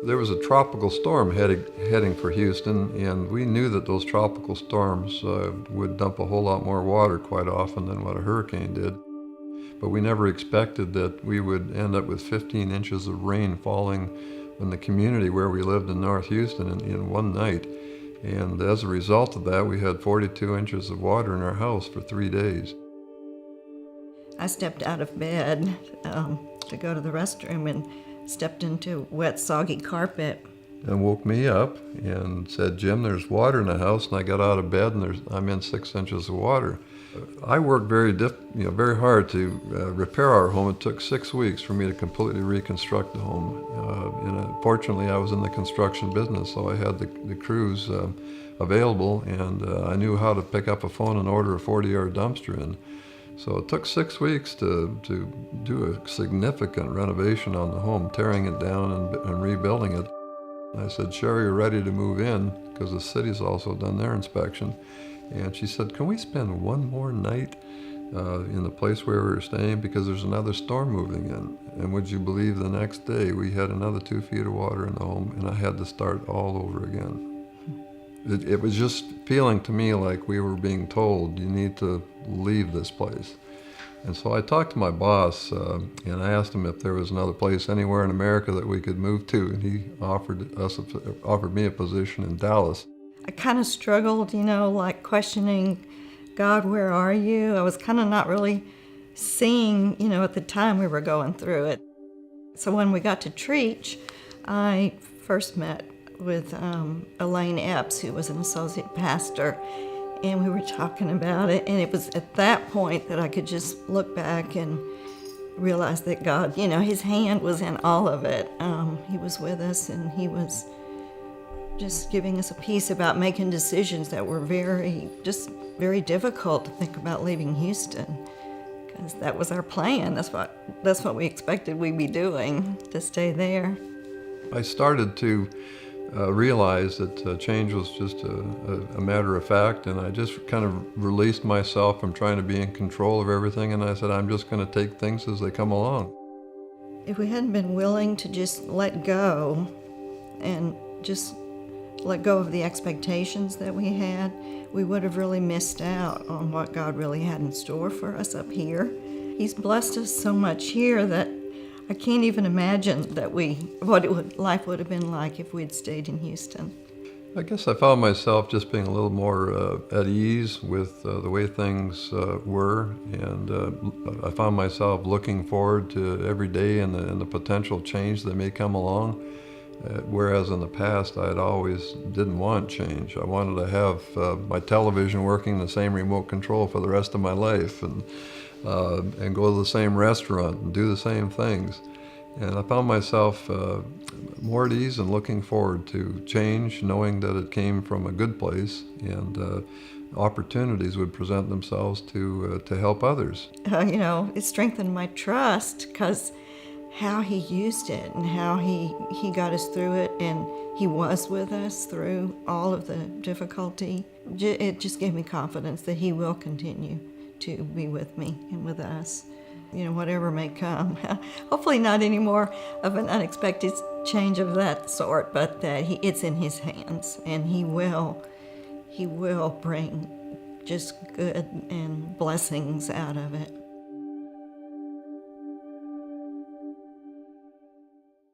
There was a tropical storm heading for Houston, and we knew that those tropical storms would dump a whole lot more water quite often than what a hurricane did. But we never expected that we would end up with 15 inches of rain falling in the community where we lived in North Houston in one night. And as a result of that, we had 42 inches of water in our house for 3 days. I stepped out of bed to go to the restroom and stepped into wet, soggy carpet. And woke me up and said, "Jim, there's water in the house." And I got out of bed, and I'm in 6 inches of water. I worked very hard to repair our home. It took 6 weeks for me to completely reconstruct the home. Fortunately, I was in the construction business, so I had the crews available, and I knew how to pick up a phone and order a 40-yard dumpster in. So it took 6 weeks to do a significant renovation on the home, tearing it down and rebuilding it. I said, "Sherry, you're ready to move in," because the city's also done their inspection. And she said, "Can we spend one more night in the place where we were staying, because there's another storm moving in?" And would you believe, the next day we had another 2 feet of water in the home, and I had to start all over again. It was just feeling to me like we were being told, "You need to leave this place." And so I talked to my boss, and I asked him if there was another place anywhere in America that we could move to, and he offered me a position in Dallas. I kind of struggled, like questioning, "God, where are you?" I was kind of not really seeing, at the time we were going through it. So when we got to Trietsch, I first met with Elaine Epps, who was an associate pastor, and we were talking about it, and it was at that point that I could just look back and realize that God, His hand was in all of it. He was with us, and He was just giving us a peace about making decisions that were very difficult to think about leaving Houston, because that was our plan. That's what we expected we'd be doing, to stay there. I started to realize that change was just a matter of fact, and I just kind of released myself from trying to be in control of everything, and I said, I'm just going to take things as they come along. If we hadn't been willing to just let go and just let go of the expectations that we had, we would have really missed out on what God really had in store for us up here. He's blessed us so much here that I can't even imagine what life would have been like if we'd stayed in Houston. I guess I found myself just being a little more at ease with the way things were, and I found myself looking forward to every day and the potential change that may come along. Whereas in the past, I had always didn't want change. I wanted to have my television working the same remote control for the rest of my life, and go to the same restaurant and do the same things. And I found myself more at ease and looking forward to change, knowing that it came from a good place, and opportunities would present themselves to help others. It strengthened my trust, because how He used it and how he got us through it, and He was with us through all of the difficulty. It just gave me confidence that He will continue to be with me and with us, whatever may come. Hopefully not any more of an unexpected change of that sort, but that it's in His hands, and He will bring just good and blessings out of it.